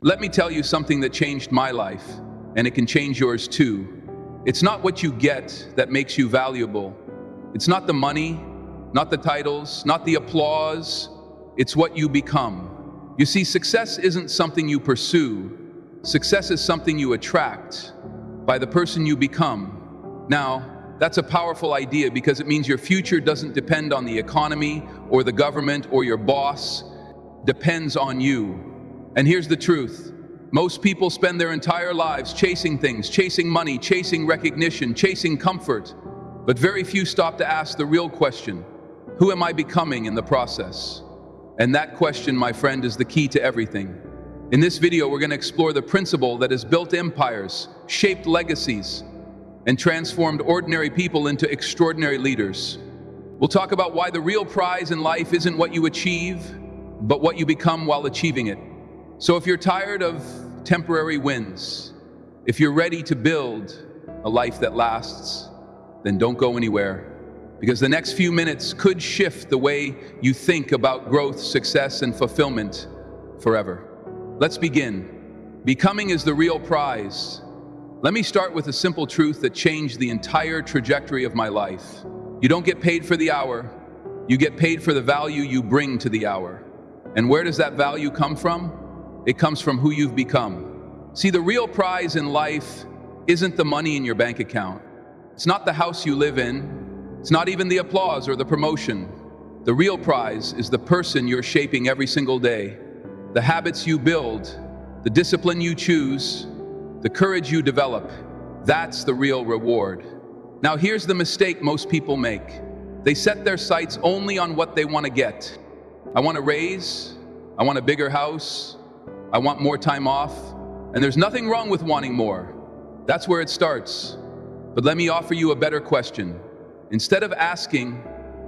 Let me tell you something that changed my life, and it can change yours too. It's not what you get that makes you valuable. It's not the money, not the titles, not the applause. It's what you become. You see, success isn't something you pursue. Success is something you attract by the person you become. Now, that's a powerful idea because it means your future doesn't depend on the economy or the government or your boss. It depends on you. And here's the truth. Most people spend their entire lives chasing things, chasing money, chasing recognition, chasing comfort. But very few stop to ask the real question, who am I becoming in the process? And that question, my friend, is the key to everything. In this video, we're going to explore the principle that has built empires, shaped legacies, and transformed ordinary people into extraordinary leaders. We'll talk about why the real prize in life isn't what you achieve, but what you become while achieving it. So if you're tired of temporary wins, if you're ready to build a life that lasts, then don't go anywhere. Because the next few minutes could shift the way you think about growth, success, and fulfillment forever. Let's begin. Becoming is the real prize. Let me start with a simple truth that changed the entire trajectory of my life. You don't get paid for the hour. You get paid for the value you bring to the hour. And where does that value come from? It comes from who you've become. See, the real prize in life isn't the money in your bank account. It's not the house you live in. It's not even the applause or the promotion. The real prize is the person you're shaping every single day. The habits you build, the discipline you choose, the courage you develop. That's the real reward. Now here's the mistake most people make. They set their sights only on what they want to get. I want a raise. I want a bigger house. I want more time off, and there's nothing wrong with wanting more. That's where it starts. But let me offer you a better question. Instead of asking,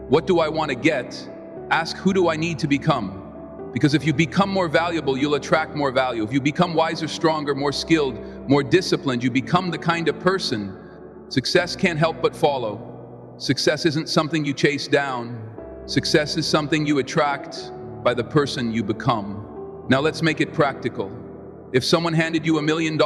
what do I want to get? Ask, who do I need to become? Because if you become more valuable, you'll attract more value. If you become wiser, stronger, more skilled, more disciplined, you become the kind of person success can't help but follow. Success isn't something you chase down. Success is something you attract by the person you become. Now let's make it practical. If someone handed you $1 million,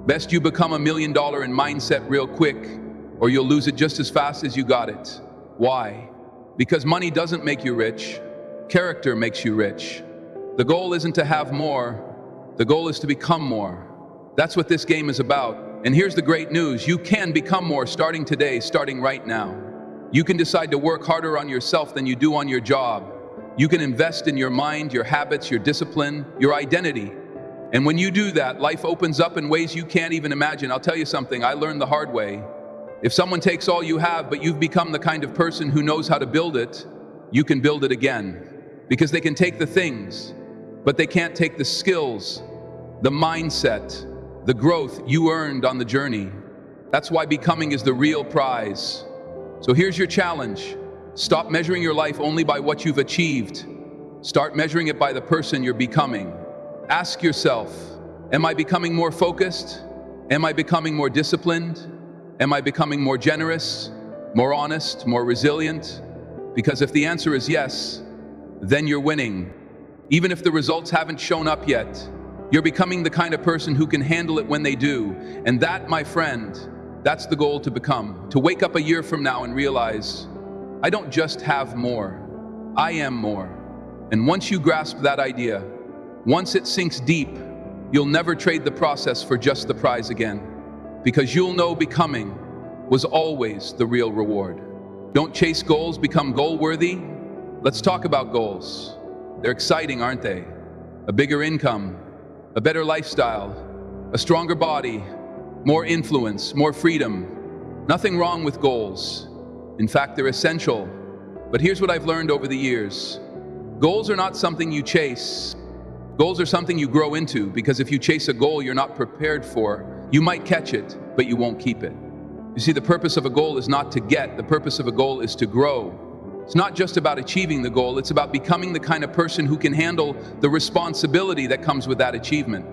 best you become $1 million in mindset real quick, or you'll lose it just as fast as you got it. Why? Because money doesn't make you rich. Character makes you rich. The goal isn't to have more. The goal is to become more. That's what this game is about. And here's the great news. You can become more starting today, starting right now. You can decide to work harder on yourself than you do on your job. You can invest in your mind, your habits, your discipline, your identity. And when you do that, life opens up in ways you can't even imagine. I'll tell you something, I learned the hard way. If someone takes all you have, but you've become the kind of person who knows how to build it, you can build it again. Because they can take the things, but they can't take the skills, the mindset, the growth you earned on the journey. That's why becoming is the real prize. So here's your challenge. Stop measuring your life only by what you've achieved. Start measuring it by the person you're becoming. Ask yourself, am I becoming more focused? Am I becoming more disciplined? Am I becoming more generous, more honest, more resilient? Because if the answer is yes, then you're winning. Even if the results haven't shown up yet, you're becoming the kind of person who can handle it when they do. And that, my friend, that's the goal to become. To wake up a year from now and realize, I don't just have more, I am more. And once you grasp that idea, once it sinks deep, you'll never trade the process for just the prize again. Because you'll know becoming was always the real reward. Don't chase goals, become goal-worthy. Let's talk about goals. They're exciting, aren't they? A bigger income, a better lifestyle, a stronger body, more influence, more freedom. Nothing wrong with goals. In fact, they're essential. But here's what I've learned over the years. Goals are not something you chase. Goals are something you grow into, because if you chase a goal you're not prepared for, you might catch it, but you won't keep it. You see, the purpose of a goal is not to get. The purpose of a goal is to grow. It's not just about achieving the goal. It's about becoming the kind of person who can handle the responsibility that comes with that achievement.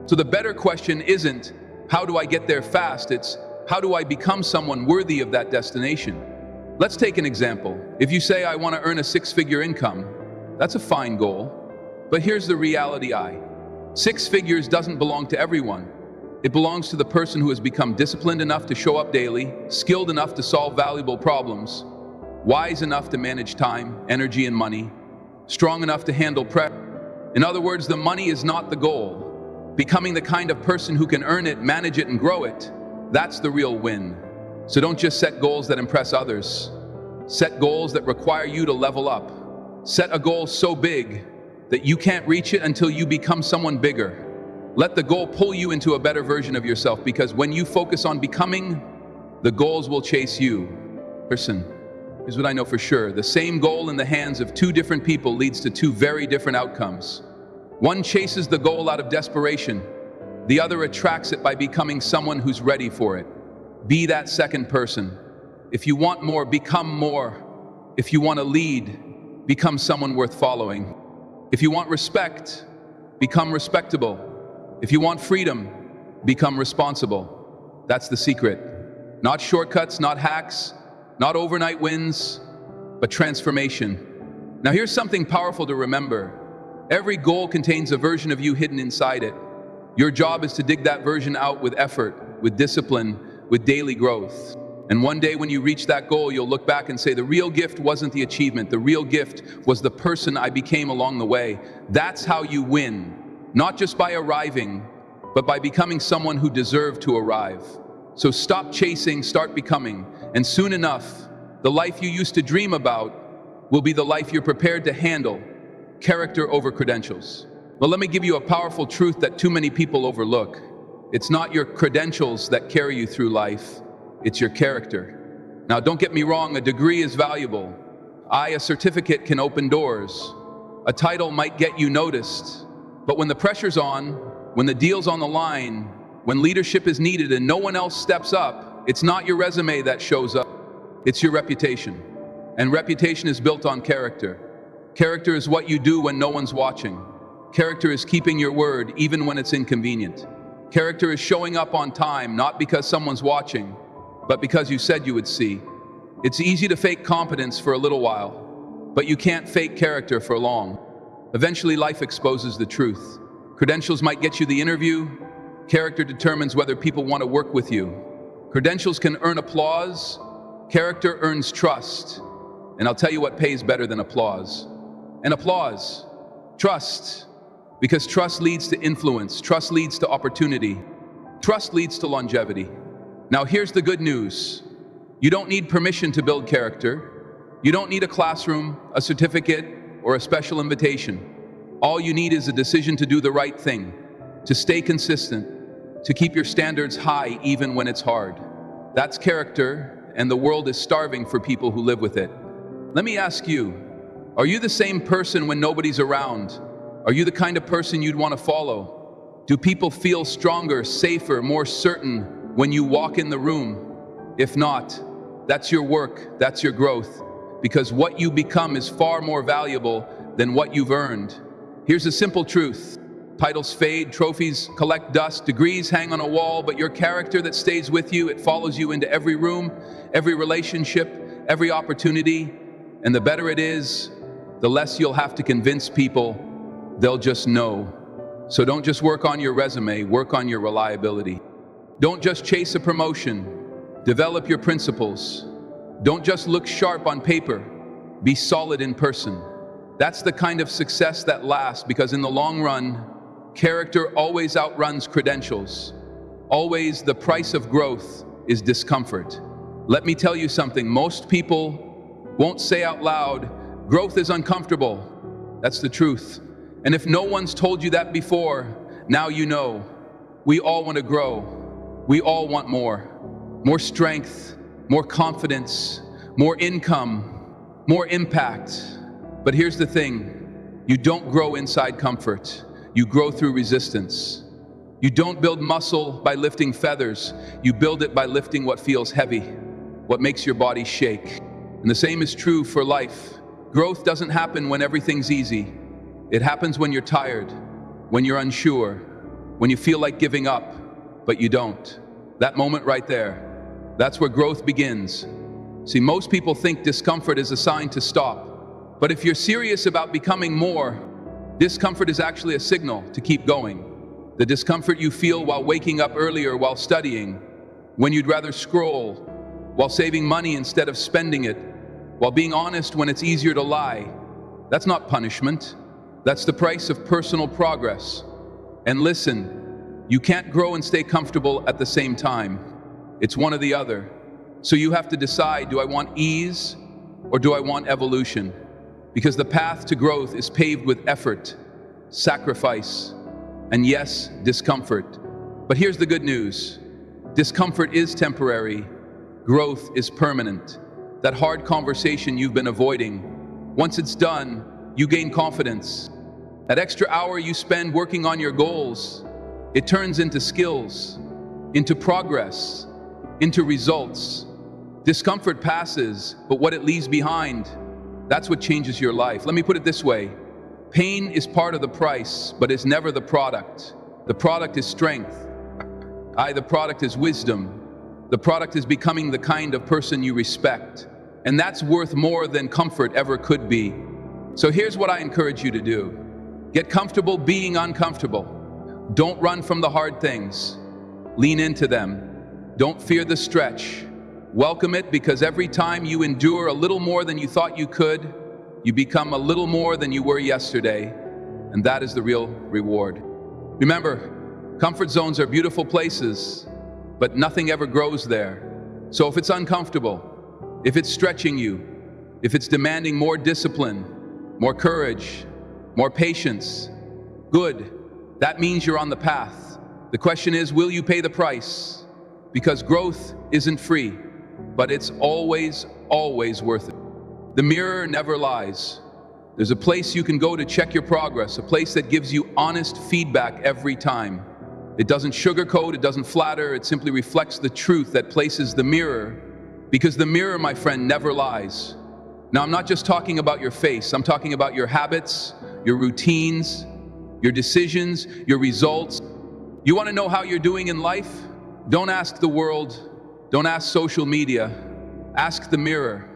So the better question isn't, how do I get there fast? It's, how do I become someone worthy of that destination? Let's take an example. If you say, I want to earn a six-figure income, that's a fine goal. But here's the reality, Six figures doesn't belong to everyone. It belongs to the person who has become disciplined enough to show up daily, skilled enough to solve valuable problems, wise enough to manage time, energy, and money, strong enough to handle pressure. In other words, the money is not the goal. Becoming the kind of person who can earn it, manage it, and grow it, that's the real win. So don't just set goals that impress others. Set goals that require you to level up. Set a goal so big that you can't reach it until you become someone bigger. Let the goal pull you into a better version of yourself, because when you focus on becoming, the goals will chase you. Listen, here's what I know for sure. The same goal in the hands of two different people leads to two very different outcomes. One chases the goal out of desperation. The other attracts it by becoming someone who's ready for it. Be that second person. If you want more, become more. If you want to lead, become someone worth following. If you want respect, become respectable. If you want freedom, become responsible. That's the secret. Not shortcuts, not hacks, not overnight wins, but transformation. Now here's something powerful to remember. Every goal contains a version of you hidden inside it. Your job is to dig that version out with effort, with discipline, with daily growth. And one day when you reach that goal, you'll look back and say, the real gift wasn't the achievement. The real gift was the person I became along the way. That's how you win. Not just by arriving, but by becoming someone who deserved to arrive. So stop chasing, start becoming. And soon enough, the life you used to dream about will be the life you're prepared to handle. Character over credentials. Well, let me give you a powerful truth that too many people overlook. It's not your credentials that carry you through life. It's your character. Now, don't get me wrong, a degree is valuable. A certificate can open doors. A title might get you noticed. But when the pressure's on, when the deal's on the line, when leadership is needed and no one else steps up, it's not your resume that shows up. It's your reputation. And reputation is built on character. Character is what you do when no one's watching. Character is keeping your word even when it's inconvenient. Character is showing up on time, not because someone's watching, but because you said you would see. It's easy to fake competence for a little while, but you can't fake character for long. Eventually, life exposes the truth. Credentials might get you the interview. Character determines whether people want to work with you. Credentials can earn applause. Character earns trust. And I'll tell you what pays better than applause. And applause, trust. Because trust leads to influence. Trust leads to opportunity. Trust leads to longevity. Now here's the good news. You don't need permission to build character. You don't need a classroom, a certificate, or a special invitation. All you need is a decision to do the right thing, to stay consistent, to keep your standards high even when it's hard. That's character, and the world is starving for people who live with it. Let me ask you, are you the same person when nobody's around? Are you the kind of person you'd want to follow? Do people feel stronger, safer, more certain when you walk in the room? If not, that's your work, that's your growth, because what you become is far more valuable than what you've earned. Here's a simple truth. Titles fade, trophies collect dust, degrees hang on a wall, but your character that stays with you, it follows you into every room, every relationship, every opportunity. And the better it is, the less you'll have to convince people. They'll just know. So don't just work on your resume, work on your reliability. Don't just chase a promotion, develop your principles. Don't just look sharp on paper, be solid in person. That's the kind of success that lasts, because in the long run, character always outruns credentials. Always, the price of growth is discomfort. Let me tell you something, most people won't say out loud, growth is uncomfortable. That's the truth. And if no one's told you that before, now you know. We all want to grow. We all want more. More strength, more confidence, more income, more impact. But here's the thing, you don't grow inside comfort. You grow through resistance. You don't build muscle by lifting feathers. You build it by lifting what feels heavy, what makes your body shake. And the same is true for life. Growth doesn't happen when everything's easy. It happens when you're tired, when you're unsure, when you feel like giving up, but you don't. That moment right there, that's where growth begins. See, most people think discomfort is a sign to stop. But if you're serious about becoming more, discomfort is actually a signal to keep going. The discomfort you feel while waking up earlier while studying, when you'd rather scroll, while saving money instead of spending it, while being honest when it's easier to lie. That's not punishment. That's the price of personal progress. And listen, you can't grow and stay comfortable at the same time. It's one or the other. So you have to decide, do I want ease or do I want evolution? Because the path to growth is paved with effort, sacrifice, and yes, discomfort. But here's the good news. Discomfort is temporary. Growth is permanent. That hard conversation you've been avoiding, once it's done, you gain confidence. That extra hour you spend working on your goals, it turns into skills, into progress, into results. Discomfort passes, but what it leaves behind, that's what changes your life. Let me put it this way. Pain is part of the price, but it's never the product. The product is strength. The product is wisdom. The product is becoming the kind of person you respect. And that's worth more than comfort ever could be. So here's what I encourage you to do. Get comfortable being uncomfortable. Don't run from the hard things. Lean into them. Don't fear the stretch. Welcome it, because every time you endure a little more than you thought you could, you become a little more than you were yesterday. And that is the real reward. Remember, comfort zones are beautiful places, but nothing ever grows there. So if it's uncomfortable, if it's stretching you, if it's demanding more discipline, more courage, more patience, good. That means you're on the path. The question is, will you pay the price? Because growth isn't free, but it's always, always worth it. The mirror never lies. There's a place you can go to check your progress, a place that gives you honest feedback every time. It doesn't sugarcoat, it doesn't flatter, it simply reflects the truth that places the mirror. Because the mirror, my friend, never lies. Now, I'm not just talking about your face, I'm talking about your habits, your routines, your decisions, your results. You want to know how you're doing in life? Don't ask the world, don't ask social media, ask the mirror,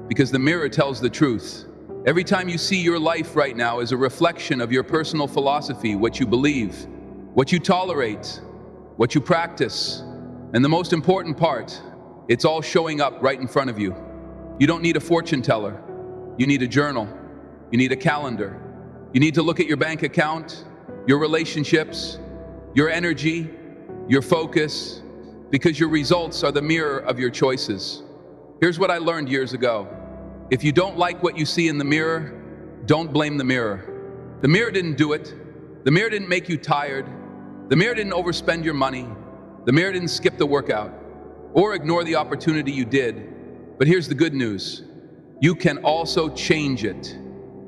because the mirror tells the truth. Every time you see your life right now is a reflection of your personal philosophy, what you believe, what you tolerate, what you practice, and the most important part, it's all showing up right in front of you. You don't need a fortune teller. You need a journal. You need a calendar. You need to look at your bank account, your relationships, your energy, your focus, because your results are the mirror of your choices. Here's what I learned years ago. If you don't like what you see in the mirror, don't blame the mirror. The mirror didn't do it. The mirror didn't make you tired. The mirror didn't overspend your money. The mirror didn't skip the workout or ignore the opportunity you did. But here's the good news. You can also change it.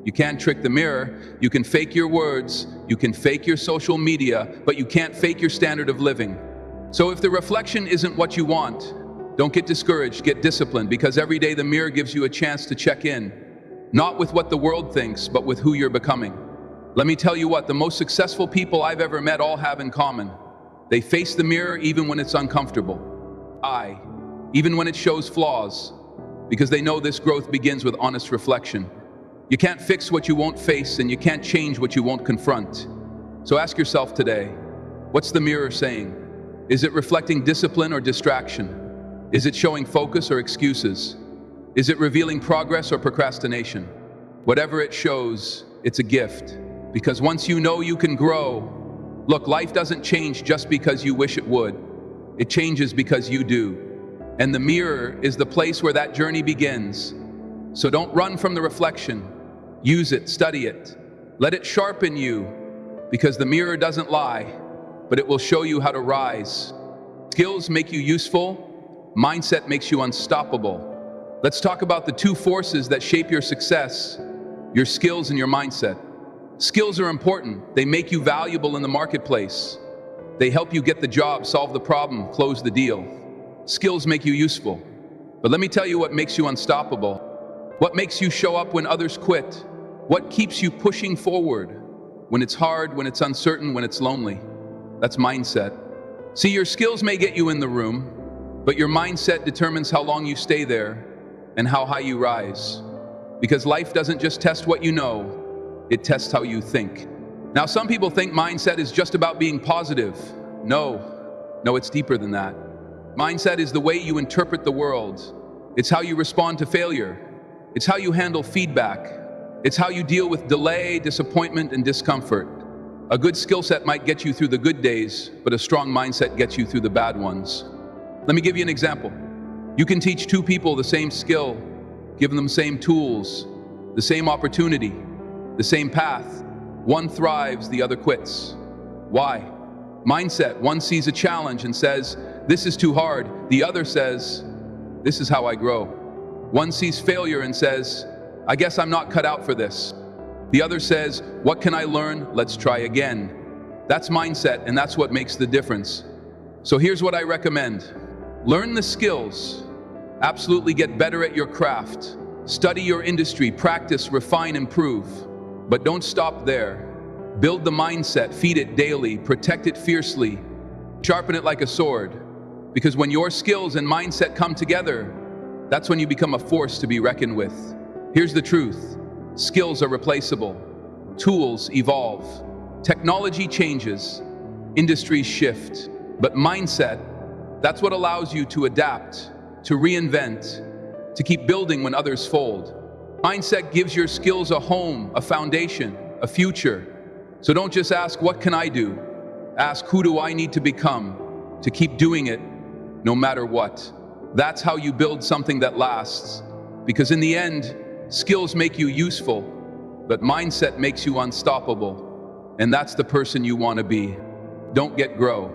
You can't trick the mirror. You can fake your words. You can fake your social media, but you can't fake your standard of living. So if the reflection isn't what you want, don't get discouraged, get disciplined, because every day the mirror gives you a chance to check in, not with what the world thinks, but with who you're becoming. Let me tell you what, the most successful people I've ever met all have in common. They face the mirror even when it's uncomfortable. Even when it shows flaws, because they know this growth begins with honest reflection. You can't fix what you won't face, and you can't change what you won't confront. So ask yourself today, what's the mirror saying? Is it reflecting discipline or distraction? Is it showing focus or excuses? Is it revealing progress or procrastination? Whatever it shows, it's a gift. Because once you know you can grow, look, life doesn't change just because you wish it would. It changes because you do. And the mirror is the place where that journey begins. So don't run from the reflection. Use it, study it. Let it sharpen you, because the mirror doesn't lie, but it will show you how to rise. Skills make you useful. Mindset makes you unstoppable. Let's talk about the two forces that shape your success, your skills and your mindset. Skills are important. They make you valuable in the marketplace. They help you get the job, solve the problem, close the deal. Skills make you useful. But let me tell you what makes you unstoppable. What makes you show up when others quit? What keeps you pushing forward when it's hard, when it's uncertain, when it's lonely? That's mindset. See, your skills may get you in the room, but your mindset determines how long you stay there and how high you rise. Because life doesn't just test what you know, it tests how you think. Now, some people think mindset is just about being positive. No, it's deeper than that. Mindset is the way you interpret the world. It's how you respond to failure. It's how you handle feedback. It's how you deal with delay, disappointment, and discomfort. A good skill set might get you through the good days, but a strong mindset gets you through the bad ones. Let me give you an example. You can teach two people the same skill, give them the same tools, the same opportunity, the same path. One thrives, the other quits. Why? Mindset. One sees a challenge and says, "This is too hard." The other says, "This is how I grow." One sees failure and says, "I guess I'm not cut out for this." The other says, "What can I learn? Let's try again." That's mindset, and that's what makes the difference. So here's what I recommend. Learn the skills. Absolutely get better at your craft. Study your industry, practice, refine, improve. But don't stop there. Build the mindset, feed it daily, protect it fiercely, sharpen it like a sword. Because when your skills and mindset come together, that's when you become a force to be reckoned with. Here's the truth. Skills are replaceable. Tools evolve. Technology changes. Industries shift. But mindset, that's what allows you to adapt, to reinvent, to keep building when others fold. Mindset gives your skills a home, a foundation, a future. So don't just ask, "What can I do?" Ask, "Who do I need to become to keep doing it no matter what?" That's how you build something that lasts. Because in the end, skills make you useful, but mindset makes you unstoppable. And that's the person you want to be. Don't get grow.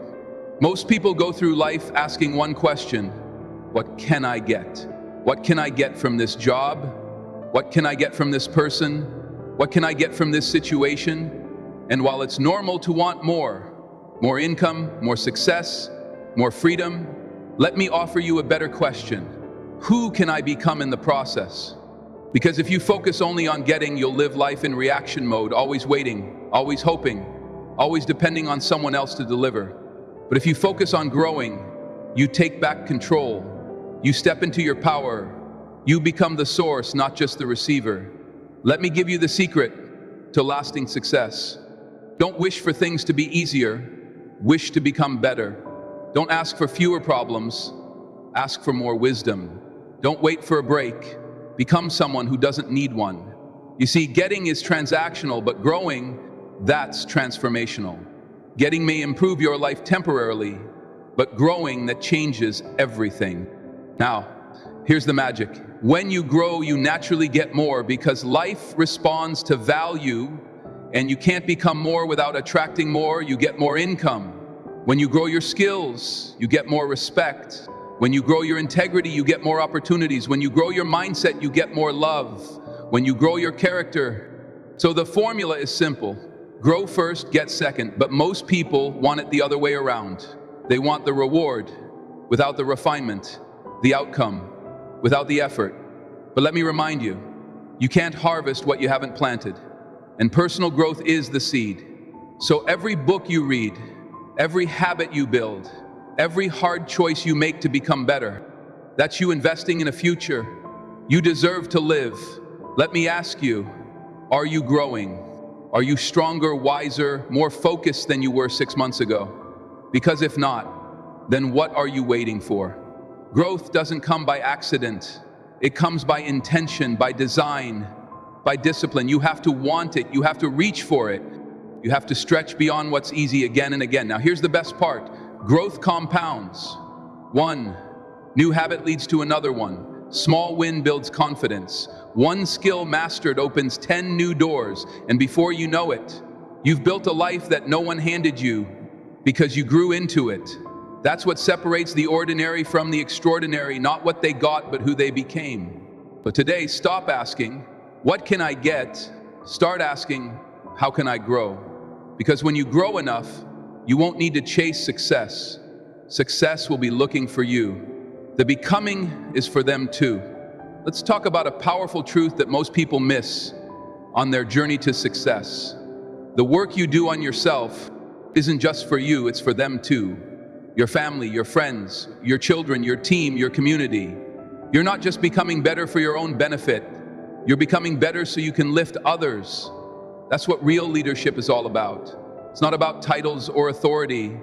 Most people go through life asking one question: what can I get? What can I get from this job? What can I get from this person? What can I get from this situation? And while it's normal to want more income, more success, more freedom, let me offer you a better question. Who can I become in the process? Because if you focus only on getting, you'll live life in reaction mode, always waiting, always hoping, always depending on someone else to deliver. But if you focus on growing, you take back control, you step into your power, you become the source, not just the receiver. Let me give you the secret to lasting success. Don't wish for things to be easier, wish to become better. Don't ask for fewer problems, ask for more wisdom. Don't wait for a break, become someone who doesn't need one. You see, getting is transactional, but growing, that's transformational. Getting may improve your life temporarily, but growing, that changes everything. Now, here's the magic. When you grow, you naturally get more because life responds to value, and you can't become more without attracting more. You get more income. When you grow your skills, you get more respect. When you grow your integrity, you get more opportunities. When you grow your mindset, you get more love. When you grow your character. So the formula is simple. Grow first, get second. But most people want it the other way around. They want the reward without the refinement, the outcome without the effort. But let me remind you, you can't harvest what you haven't planted. And personal growth is the seed. So every book you read, every habit you build, every hard choice you make to become better, that's you investing in a future. You deserve to live. Let me ask you, are you growing? Are you stronger, wiser, more focused than you were 6 months ago? Because if not, then what are you waiting for? Growth doesn't come by accident. It comes by intention, by design, by discipline. You have to want it. You have to reach for it. You have to stretch beyond what's easy again and again. Now here's the best part. Growth compounds. One new habit leads to another one. Small win builds confidence. One skill mastered opens 10 new doors. And before you know it, you've built a life that no one handed you because you grew into it. That's what separates the ordinary from the extraordinary, not what they got, but who they became. But today, stop asking, what can I get? Start asking, how can I grow? Because when you grow enough, you won't need to chase success. Success will be looking for you. The becoming is for them too. Let's talk about a powerful truth that most people miss on their journey to success. The work you do on yourself isn't just for you, it's for them too. Your family, your friends, your children, your team, your community. You're not just becoming better for your own benefit. You're becoming better so you can lift others. That's what real leadership is all about. It's not about titles or authority.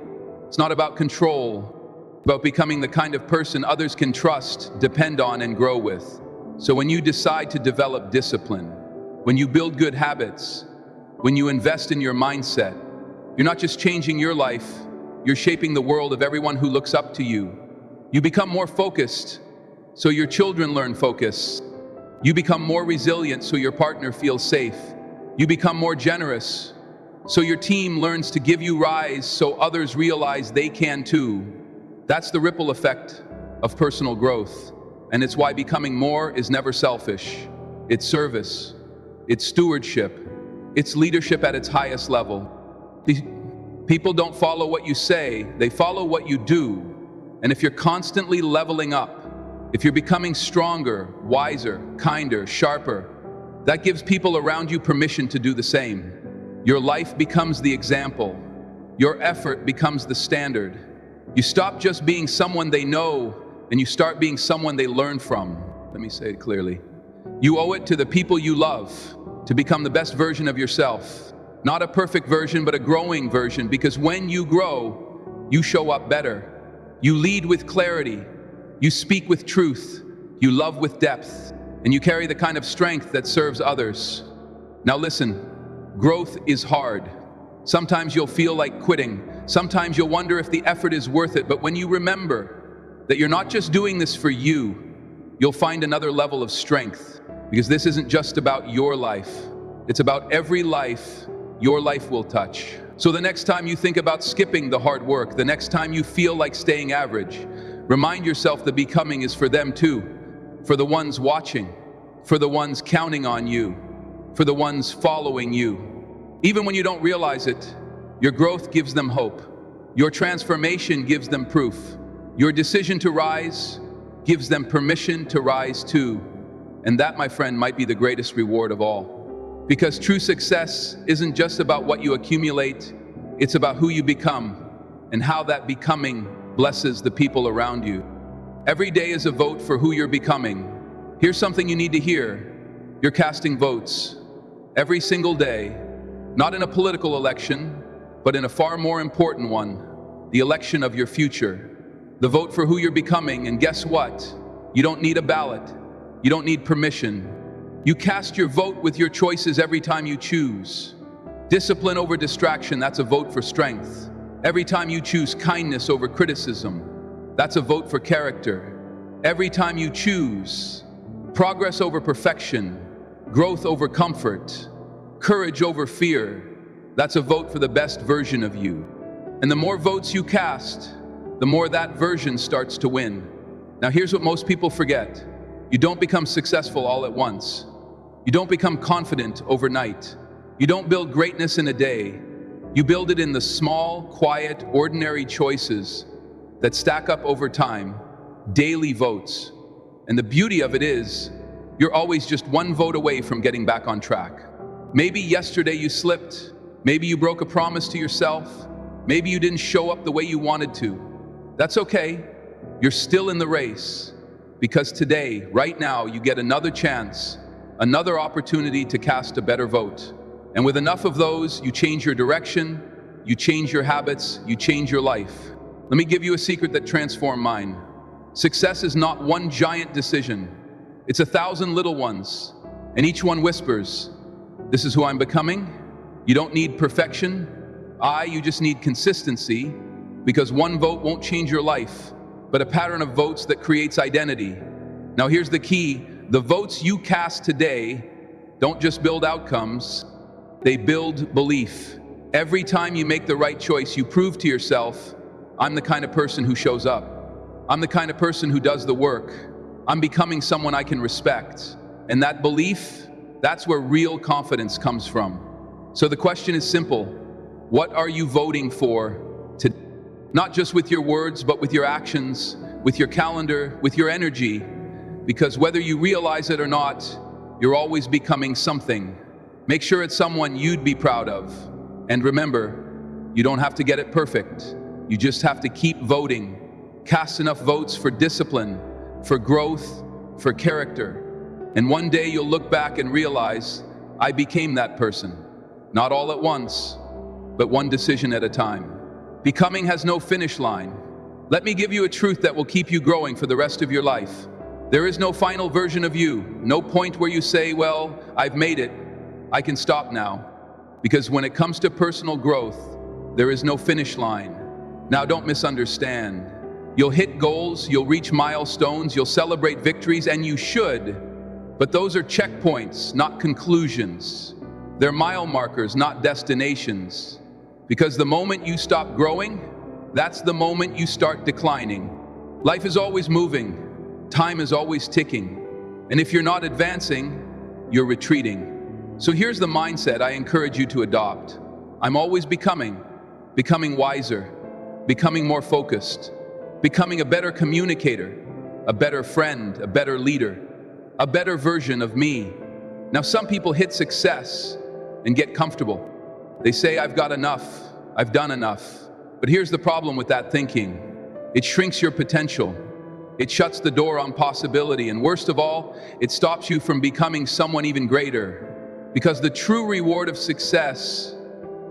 It's not about control. It's about becoming the kind of person others can trust, depend on, and grow with. So when you decide to develop discipline, when you build good habits, when you invest in your mindset, you're not just changing your life, you're shaping the world of everyone who looks up to you. You become more focused, so your children learn focus. You become more resilient, so your partner feels safe. You become more generous, so your team learns to give you rise, so others realize they can too. That's the ripple effect of personal growth, and it's why becoming more is never selfish. It's service, it's stewardship, it's leadership at its highest level. People don't follow what you say, they follow what you do. And if you're constantly leveling up, if you're becoming stronger, wiser, kinder, sharper, that gives people around you permission to do the same. Your life becomes the example. Your effort becomes the standard. You stop just being someone they know, and you start being someone they learn from. Let me say it clearly. You owe it to the people you love to become the best version of yourself. Not a perfect version, but a growing version, because when you grow, you show up better. You lead with clarity. You speak with truth. You love with depth. And you carry the kind of strength that serves others. Now listen, growth is hard. Sometimes you'll feel like quitting. Sometimes you'll wonder if the effort is worth it. But when you remember that you're not just doing this for you, you'll find another level of strength. Because this isn't just about your life. It's about every life your life will touch. So the next time you think about skipping the hard work, the next time you feel like staying average, remind yourself that becoming is for them too. For the ones watching, for the ones counting on you, for the ones following you. Even when you don't realize it, your growth gives them hope. Your transformation gives them proof. Your decision to rise gives them permission to rise too. And that, my friend, might be the greatest reward of all. Because true success isn't just about what you accumulate, it's about who you become and how that becoming blesses the people around you. Every day is a vote for who you're becoming. Here's something you need to hear. You're casting votes every single day, not in a political election, but in a far more important one, the election of your future. The vote for who you're becoming, and guess what? You don't need a ballot. You don't need permission. You cast your vote with your choices every time you choose. Discipline over distraction, that's a vote for strength. Every time you choose kindness over criticism, that's a vote for character. Every time you choose progress over perfection, growth over comfort, courage over fear, that's a vote for the best version of you. And the more votes you cast, the more that version starts to win. Now here's what most people forget. You don't become successful all at once. You don't become confident overnight. You don't build greatness in a day. You build it in the small, quiet, ordinary choices that stack up over time, daily votes. And the beauty of it is, you're always just one vote away from getting back on track. Maybe yesterday you slipped. Maybe you broke a promise to yourself. Maybe you didn't show up the way you wanted to. That's okay. You're still in the race. Because today, right now, you get another chance, another opportunity to cast a better vote. And with enough of those, you change your direction, you change your habits, you change your life. Let me give you a secret that transformed mine. Success is not one giant decision. It's 1,000 little ones, and each one whispers, "This is who I'm becoming." You don't need perfection. You just need consistency, because one vote won't change your life, but a pattern of votes that creates identity. Now here's the key. The votes you cast today don't just build outcomes, they build belief. Every time you make the right choice, you prove to yourself, I'm the kind of person who shows up. I'm the kind of person who does the work. I'm becoming someone I can respect. And that belief, that's where real confidence comes from. So the question is simple. What are you voting for today? Not just with your words, but with your actions, with your calendar, with your energy. Because whether you realize it or not, you're always becoming something. Make sure it's someone you'd be proud of. And remember, you don't have to get it perfect. You just have to keep voting. Cast enough votes for discipline, for growth, for character. And one day you'll look back and realize, I became that person. Not all at once, but one decision at a time. Becoming has no finish line. Let me give you a truth that will keep you growing for the rest of your life. There is no final version of you, no point where you say, well, I've made it, I can stop now. Because when it comes to personal growth, there is no finish line. Now, don't misunderstand. You'll hit goals, you'll reach milestones, you'll celebrate victories, and you should. But those are checkpoints, not conclusions. They're mile markers, not destinations. Because the moment you stop growing, that's the moment you start declining. Life is always moving. Time is always ticking. And if you're not advancing, you're retreating. So here's the mindset I encourage you to adopt. I'm always becoming wiser, becoming more focused, becoming a better communicator, a better friend, a better leader, a better version of me. Now, some people hit success and get comfortable. They say, I've got enough, I've done enough. But here's the problem with that thinking. It shrinks your potential. It shuts the door on possibility. And worst of all, it stops you from becoming someone even greater. Because the true reward of success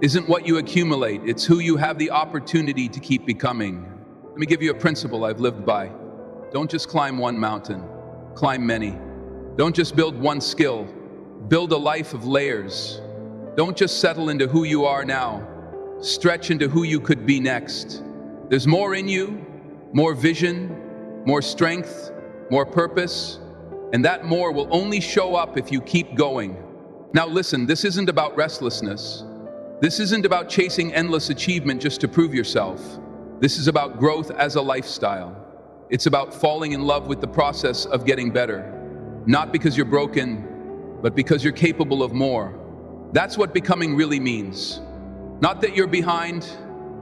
isn't what you accumulate. It's who you have the opportunity to keep becoming. Let me give you a principle I've lived by. Don't just climb one mountain, climb many. Don't just build one skill, build a life of layers. Don't just settle into who you are now. Stretch into who you could be next. There's more in you, more vision, more strength, more purpose, and that more will only show up if you keep going. Now listen, this isn't about restlessness. This isn't about chasing endless achievement just to prove yourself. This is about growth as a lifestyle. It's about falling in love with the process of getting better. Not because you're broken, but because you're capable of more. That's what becoming really means. Not that you're behind,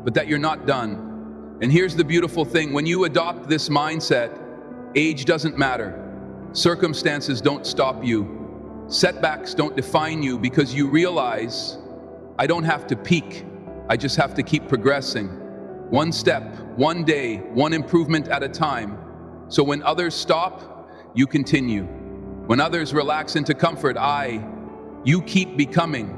but that you're not done. And here's the beautiful thing. When you adopt this mindset, age doesn't matter. Circumstances don't stop you. Setbacks don't define you, because you realize, I don't have to peak. I just have to keep progressing. One step, one day, one improvement at a time. So when others stop, you continue. When others relax into comfort, you keep becoming.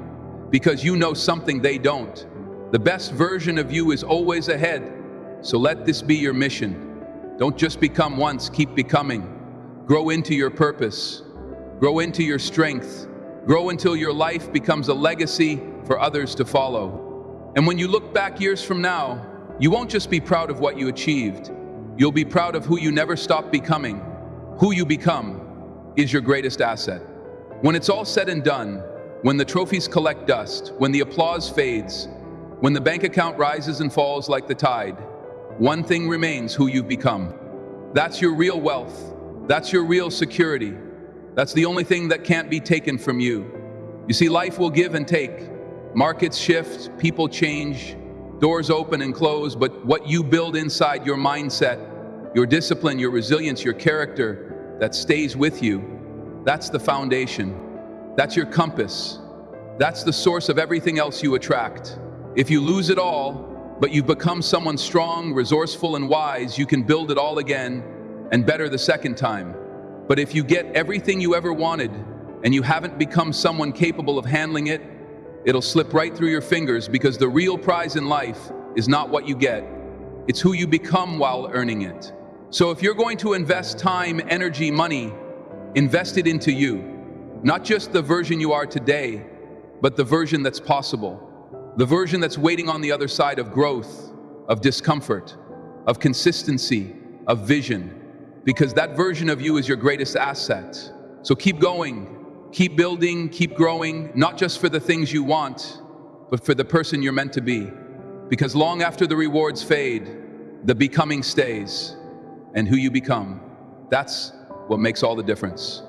Because you know something they don't. The best version of you is always ahead. So let this be your mission. Don't just become once, keep becoming. Grow into your purpose. Grow into your strength. Grow until your life becomes a legacy for others to follow. And when you look back years from now, you won't just be proud of what you achieved. You'll be proud of who you never stopped becoming. Who you become is your greatest asset. When it's all said and done, when the trophies collect dust, when the applause fades, when the bank account rises and falls like the tide, one thing remains: who you've become. That's your real wealth. That's your real security. That's the only thing that can't be taken from you. You see, life will give and take. Markets shift, people change, doors open and close, but what you build inside your mindset, your discipline, your resilience, your character that stays with you, that's the foundation. That's your compass. That's the source of everything else you attract. If you lose it all, but you've become someone strong, resourceful, and wise, you can build it all again and better the second time. But if you get everything you ever wanted and you haven't become someone capable of handling it, it'll slip right through your fingers, because the real prize in life is not what you get. It's who you become while earning it. So if you're going to invest time, energy, money, invest it into you. Not just the version you are today, but the version that's possible. The version that's waiting on the other side of growth, of discomfort, of consistency, of vision. Because that version of you is your greatest asset. So keep going, keep building, keep growing, not just for the things you want, but for the person you're meant to be. Because long after the rewards fade, the becoming stays. And who you become, that's what makes all the difference.